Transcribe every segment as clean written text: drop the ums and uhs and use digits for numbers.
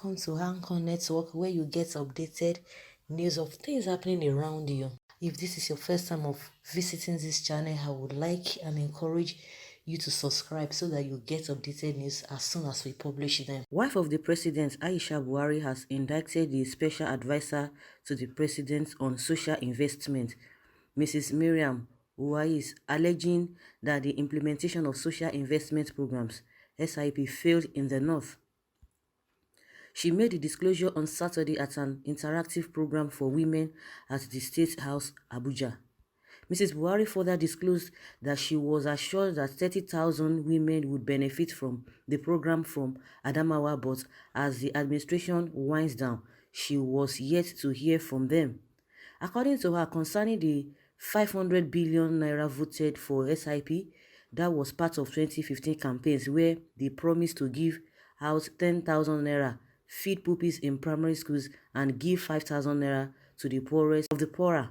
welcome to Anchor Network, where you get updated news of things happening around you. If this is your first time of visiting this channel, I would like and encourage you to subscribe so that you get updated news as soon as we publish them. Wife of the president, Aisha Buhari, has indicted the special advisor to the president on social investment, Mrs. Miriam Uwais, alleging that the implementation of social investment programs (SIP) failed in the north. She made the disclosure on Saturday at an interactive program for women at the State House, Abuja. Mrs. Buhari further disclosed that she was assured that 30,000 women would benefit from the program from Adamawa, but as the administration winds down, she was yet to hear from them. According to her, concerning the 500 billion naira voted for SIP, that was part of 2015 campaigns where they promised to give out 10,000 naira, feed puppies in primary schools, and give 5,000 naira to the poorest of the poorer.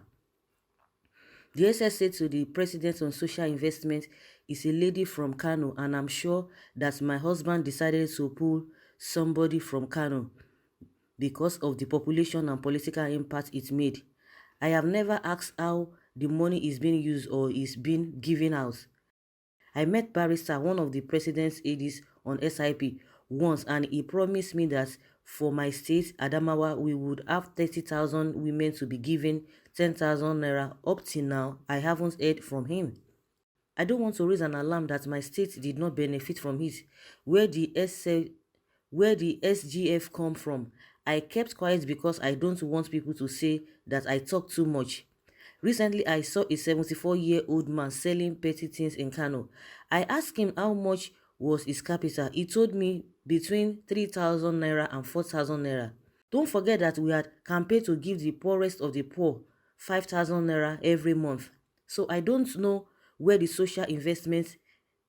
The SS said to the president on social investment, is a lady from Kano, and I'm sure that my husband decided to pull somebody from Kano because of the population and political impact it made. I have never asked how the money is being used or is being given out. I met Barrister, one of the president's aides on SIP, once, and he promised me that for my state, Adamawa, we would have 30,000 women to be given 10,000 naira. Up till now, I haven't heard from him. I don't want to raise an alarm that my state did not benefit from it. Where the SGF come from, I kept quiet because I don't want people to say that I talk too much. Recently, I saw a 74-year-old man selling petty things in Kano. I asked him how much was his capital. He told me between 3,000 naira and 4,000 naira. Don't forget that we had campaigned to give the poorest of the poor 5,000 naira every month. So I don't know where the social investment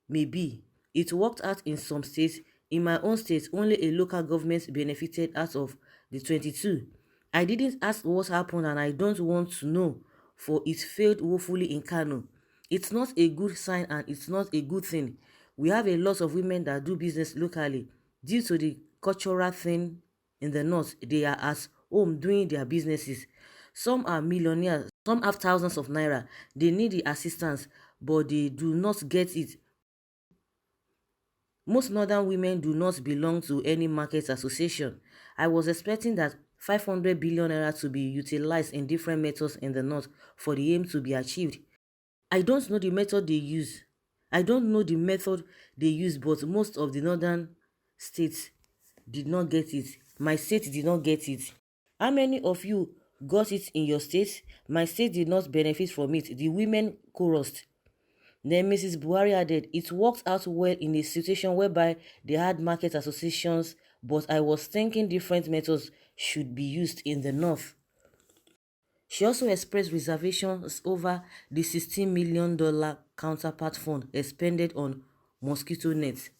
may be. It worked out in some states. In my own state, only a local government benefited out of the 22. I didn't ask what happened, and I don't want to know, for it failed woefully in Kano. It's not a good sign, and it's not a good thing. We have a lot of women that do business locally. Due to the cultural thing in the north, they are at home doing their businesses. Some are millionaires, some have thousands of naira. They need the assistance, but they do not get it. Most northern women do not belong to any market association. I was expecting that 500 billion naira to be utilized in different methods in the north for the aim to be achieved. I don't know the method they use. But most of the northern states did not get it. My state did not get it. How many of you got it in your state? My state did not benefit from it. The women chorused. Then Mrs. Buhari added, it worked out well in a situation whereby they had market associations, but I was thinking different methods should be used in the north. She also expressed reservations over the $16 million counterpart fund expended on mosquito nets.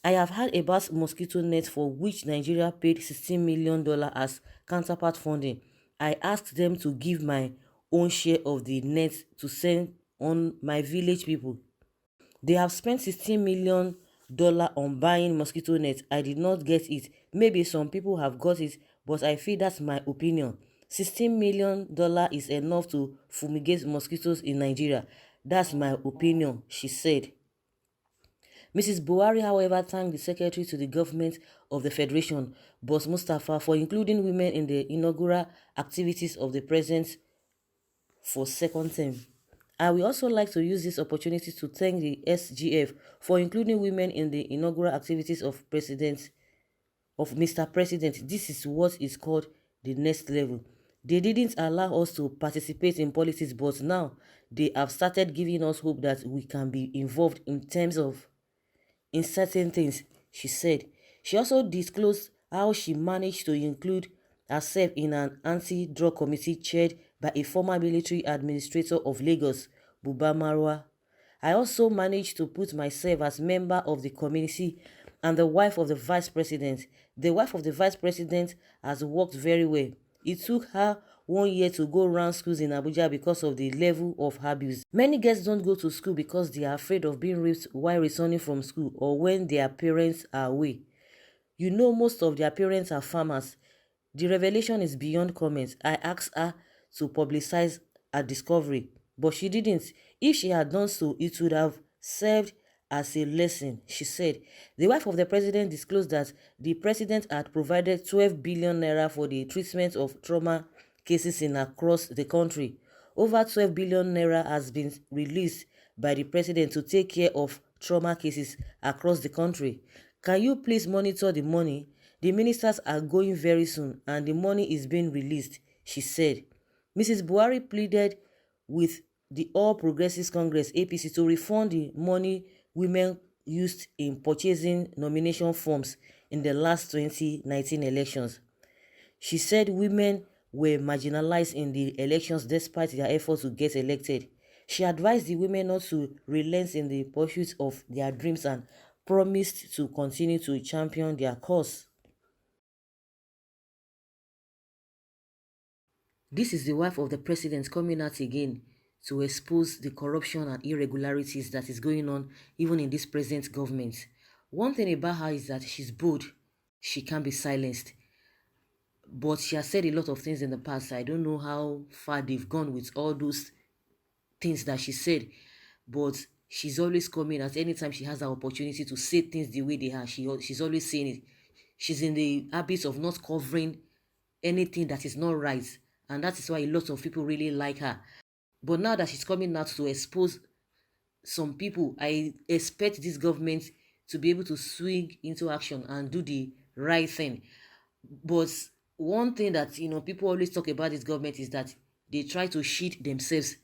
I have heard about mosquito nets for which Nigeria paid $16 million as counterpart funding. I asked them to give my own share of the nets to send on my village people. They have spent $16 million on buying mosquito nets. I did not get it. Maybe some people have got it, but I feel that's my opinion. $16 million is enough to fumigate mosquitoes in Nigeria. That's my opinion, she said. Mrs. Buhari, however, thanked the secretary to the government of the Federation, Boss Mustafa, for including women in the inaugural activities of the president for second term. I would also like to use this opportunity to thank the SGF for including women in the inaugural activities of Mr. President. This is what is called the next level. They didn't allow us to participate in politics, but now they have started giving us hope that we can be involved in certain things, she said. She also disclosed how she managed to include herself in an anti-drug committee chaired by a former military administrator of Lagos, Buba Marwa. I also managed to put myself as member of the committee and the wife of the vice president. The wife of the vice president has worked very well. It took her 1 year to go around schools in Abuja because of the level of abuse. Many girls don't go to school because they are afraid of being raped while returning from school or when their parents are away. You know most of their parents are farmers. The revelation is beyond comments. I asked her to publicize her discovery, but she didn't. If she had done so, it would have served as a lesson, she said. The wife of the president disclosed that the president had provided 12 billion naira for the treatment of trauma cases in across the country. Over 12 billion naira has been released by the president to take care of trauma cases across the country. Can you please monitor the money? The ministers are going very soon and the money is being released, she said. Mrs. Buhari pleaded with the All Progressives Congress APC to refund the money women used in purchasing nomination forms in the last 2019 elections. She said women were marginalized in the elections despite their efforts to get elected. She advised the women not to relent in the pursuit of their dreams and promised to continue to champion their cause. This is the wife of the president coming out again to expose the corruption and irregularities that is going on even in this present government. One thing about her is that she's bold. She can't be silenced. But she has said a lot of things in the past. I don't know how far they've gone with all those things that she said. But she's always coming at any time she has an opportunity to say things the way they are. She's always saying it. She's in the habit of not covering anything that is not right. And that is why a lot of people really like her. But now that she's coming out to expose some people, I expect this government to be able to swing into action and do the right thing. But one thing that people always talk about this government is that they try to shield themselves,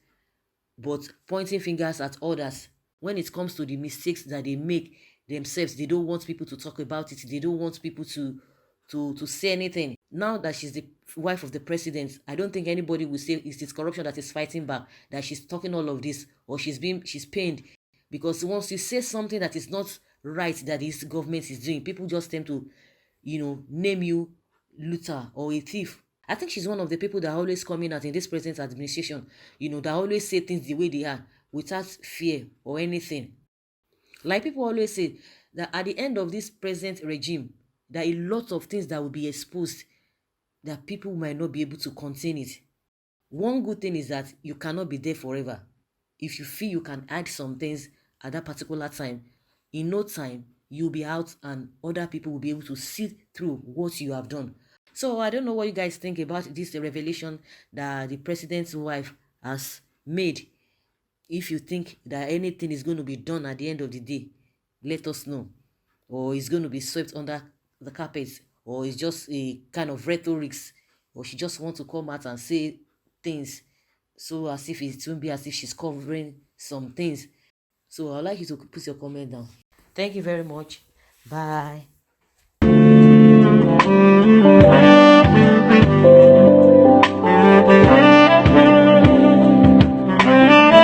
but pointing fingers at others. When it comes to the mistakes that they make themselves, they don't want people to talk about it. They don't want people to say anything. Now that she's the wife of the president, I don't think anybody will say it's corruption that is fighting back, that she's talking all of this, or she's pained. Because once you say something that is not right that this government is doing, people just tend to, name you looter or a thief. I think she's one of the people that are always coming out in this present administration, that always say things the way they are without fear or anything. Like people always say that at the end of this present regime, there are a lot of things that will be exposed that people might not be able to contain it. One good thing is that you cannot be there forever. If you feel you can add some things at that particular time, in no time, you'll be out and other people will be able to see through what you have done. So I don't know what you guys think about this revelation that the president's wife has made. If you think that anything is going to be done at the end of the day, let us know. Or it's going to be swept under the carpet, or it's just a kind of rhetorics, or she just wants to come out and say things so as if it won't be as if she's covering some things. So I'd like you to put your comment down. Thank you very much. Bye.